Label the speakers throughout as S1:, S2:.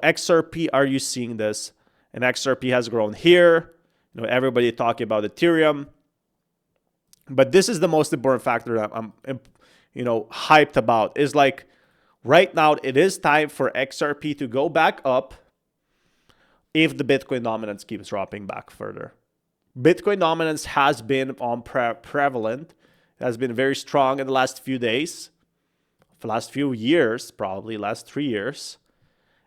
S1: XRP, are you seeing this? And XRP has grown here. Everybody talking about Ethereum. But this is the most important factor that I'm hyped about, is like right now it is time for XRP to go back up if the Bitcoin dominance keeps dropping back further. Bitcoin dominance has been prevalent, has been very strong in the last few days, for the last few years, probably last 3 years.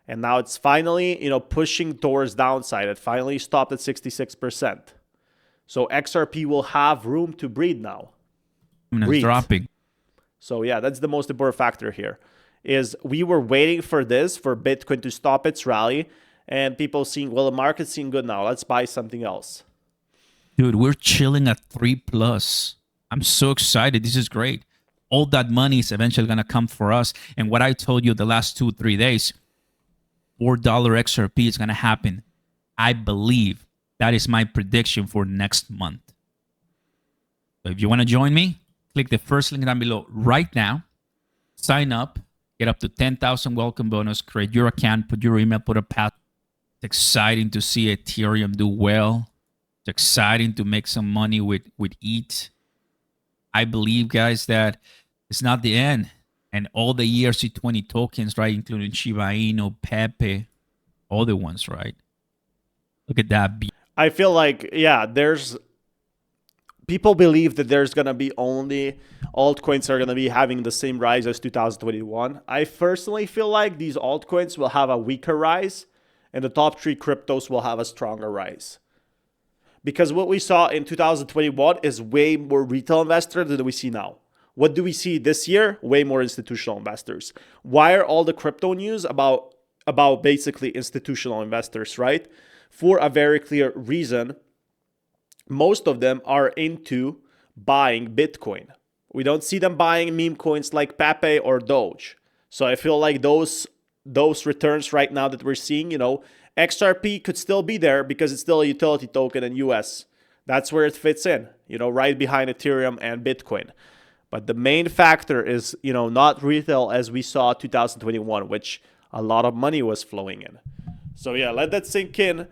S1: And now it's finally, pushing towards downside. It finally stopped at 66%. So XRP will have room to breathe now.
S2: It's dropping.
S1: So yeah, that's the most important factor here. Is we were waiting for this, for Bitcoin to stop its rally, and people seeing, well, the market's seeing good now. Let's buy something else.
S2: Dude, we're chilling at 3+. I'm so excited. This is great. All that money is eventually going to come for us. And what I told you the last 2-3 days, $4 XRP is going to happen. I believe that is my prediction for next month. So if you want to join me, click the first link down below right now. Sign up. Get up to 10,000 welcome bonus. Create your account. Put your email. Put a path. It's exciting to see Ethereum do well. It's exciting to make some money with ETH. I believe, guys, that it's not the end. And all the ERC20 tokens, right, including Shiba Inu, Pepe, all the ones, right? Look at that.
S1: I feel like, yeah, people believe that there's going to be only altcoins are going to be having the same rise as 2021. I personally feel like these altcoins will have a weaker rise and the top 3 cryptos will have a stronger rise. Because what we saw in 2021 is way more retail investors than we see now. What do we see this year? Way more institutional investors. Why are all the crypto news about basically institutional investors, right? For a very clear reason. Most of them are into buying Bitcoin. We don't see them buying meme coins like Pepe or Doge. So I feel like those returns right now that we're seeing, XRP could still be there because it's still a utility token in US. That's where it fits in, right behind Ethereum and Bitcoin. But the main factor is, not retail as we saw 2021, which a lot of money was flowing in. So yeah, let that sink in.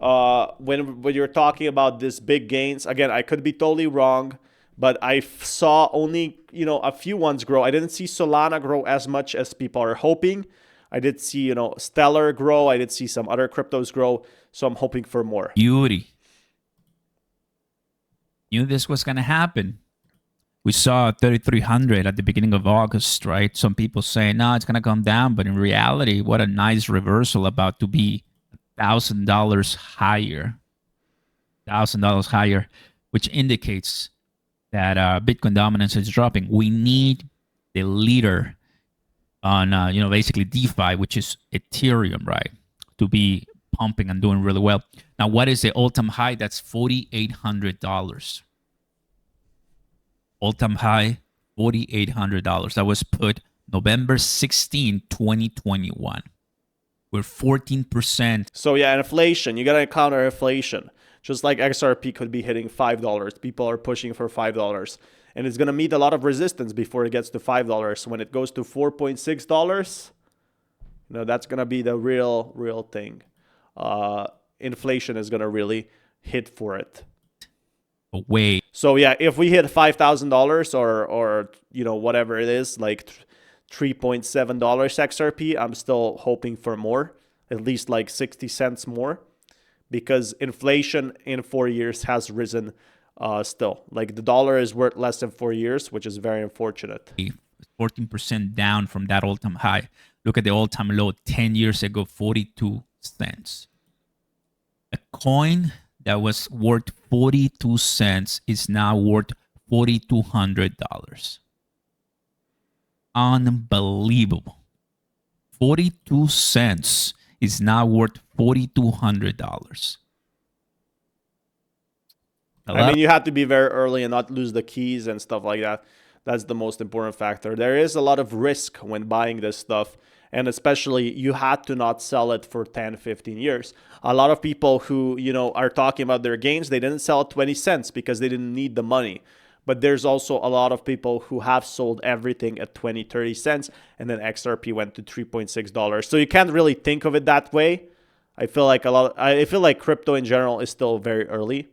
S1: When you're talking about this big gains, again, I could be totally wrong, but I saw only, a few ones grow. I didn't see Solana grow as much as people are hoping. I did see, Stellar grow. I did see some other cryptos grow. So I'm hoping for more.
S2: Beauty. You knew this was going to happen. We saw 3,300 at the beginning of August, right? Some people say, no, it's going to come down. But in reality, what a nice reversal about to be $1,000 higher. $1,000 higher, which indicates that Bitcoin dominance is dropping. We need the leader on, basically DeFi, which is Ethereum, right? To be pumping and doing really well. Now, what is the all-time high? That's $4,800. All-time high, $4,800. That was put November 16, 2021. We're 14%.
S1: So yeah, inflation. You got to counter inflation. Just like XRP could be hitting $5. People are pushing for $5. And it's going to meet a lot of resistance before it gets to $5. When it goes to $4.6, that's going to be the real thing. Inflation is going to really hit for it.
S2: Away.
S1: So yeah, if we hit $5,000 or whatever it is, like $3.7 XRP, I'm still hoping for more, at least like 60 cents more, because inflation in 4 years has risen still. Like the dollar is worth less than 4 years, which is very unfortunate.
S2: 14% down from that all-time high. Look at the all-time low 10 years ago, 42 cents. A coin that was worth 42 cents is now worth $4,200. Unbelievable. 42 cents is now worth $4,200.
S1: I mean, you have to be very early and not lose the keys and stuff like that. That's the most important factor. There is a lot of risk when buying this stuff. And especially, you had to not sell it for 10, 15 years. A lot of people who, are talking about their gains, they didn't sell at 20 cents because they didn't need the money. But there's also a lot of people who have sold everything at 20, 30 cents, and then XRP went to $3.6. So you can't really think of it that way. I feel like I feel like crypto in general is still very early.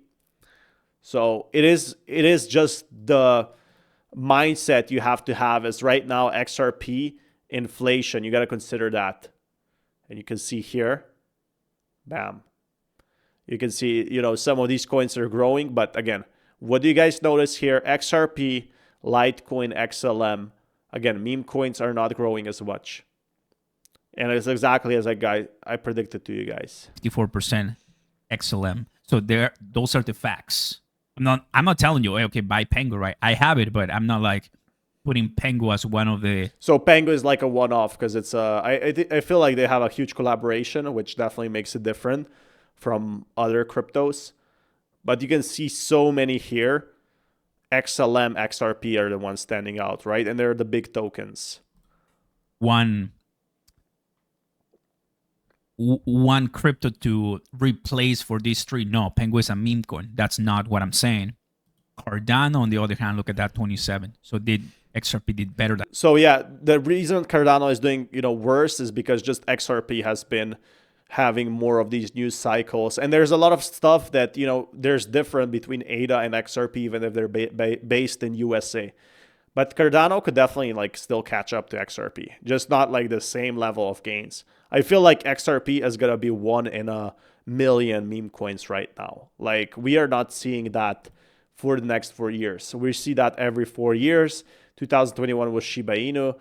S1: So it is just the mindset you have to have is right now XRP inflation. You got to consider that. And you can see here, bam. You can see, you know, some of these coins are growing, but again, what do you guys notice here? XRP, Litecoin, XLM. Again, meme coins are not growing as much. And it's exactly as I predicted to you guys.
S2: 54% XLM. So those are the facts. I'm not telling you, okay, buy Pengu, right? I have it, but I'm not like putting Pengu as one of the.
S1: So Pengu is like a one-off because it's I feel like they have a huge collaboration, which definitely makes it different from other cryptos. But you can see so many here. XLM, XRP are the ones standing out, right? And they're the big tokens.
S2: One crypto to replace for these three. No, Pengu is a meme coin. That's not what I'm saying. Cardano, on the other hand, look at that 27. So XRP did better.
S1: So yeah, the reason Cardano is doing, you know, worse is because just XRP has been having more of these news cycles, and there's a lot of stuff that, you know, there's different between ADA and XRP, even if they're based in USA. But Cardano could definitely like still catch up to XRP, just not like the same level of gains. I feel like XRP is gonna be 1 in a million meme coins right now. Like we are not seeing that for the next 4 years. So we see that every 4 years. 2021 was Shiba Inu.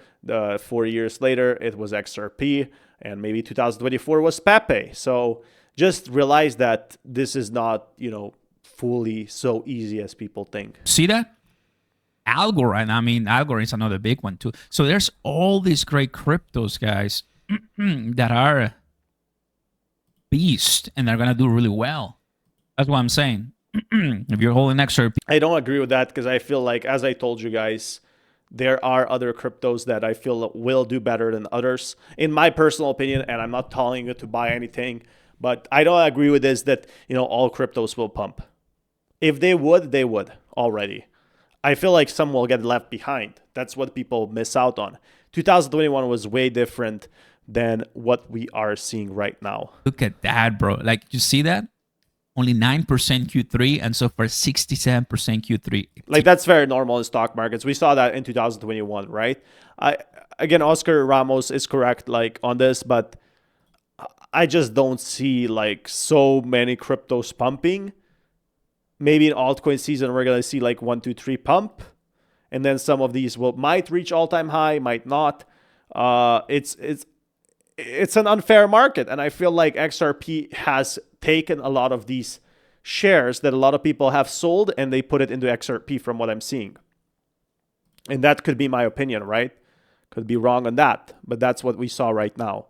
S1: 4 years later, it was XRP. And maybe 2024 was Pepe. So just realize that this is not, you know, fully so easy as people think.
S2: See that? Algorand, I mean, Algorand is another big one too. So there's all these great cryptos, guys, that are beast and they're going to do really well. That's what I'm saying. If you're holding XRP.
S1: I don't agree with that because I feel like, as I told you guys, there are other cryptos that I feel will do better than others, in my personal opinion, and I'm not telling you to buy anything, but I don't agree with this that, you know, all cryptos will pump. If they would already. I feel like some will get left behind. That's what people miss out on. 2021 was way different than what we are seeing right now.
S2: Look at that, bro. Like, you see that? Only 9% Q3 and so far 67% Q3.
S1: Like that's very normal in stock markets. We saw that in 2021, right? Again, Oscar Ramos is correct like on this, but I just don't see like so many cryptos pumping. Maybe in altcoin season we're gonna see like 1, 2, 3 pump, and then some of these might reach all-time high, might not. It's an unfair market, and I feel like XRP has taken a lot of these shares that a lot of people have sold and they put it into XRP from what I'm seeing. And that could be my opinion, right? Could be wrong on that, but that's what we saw right now.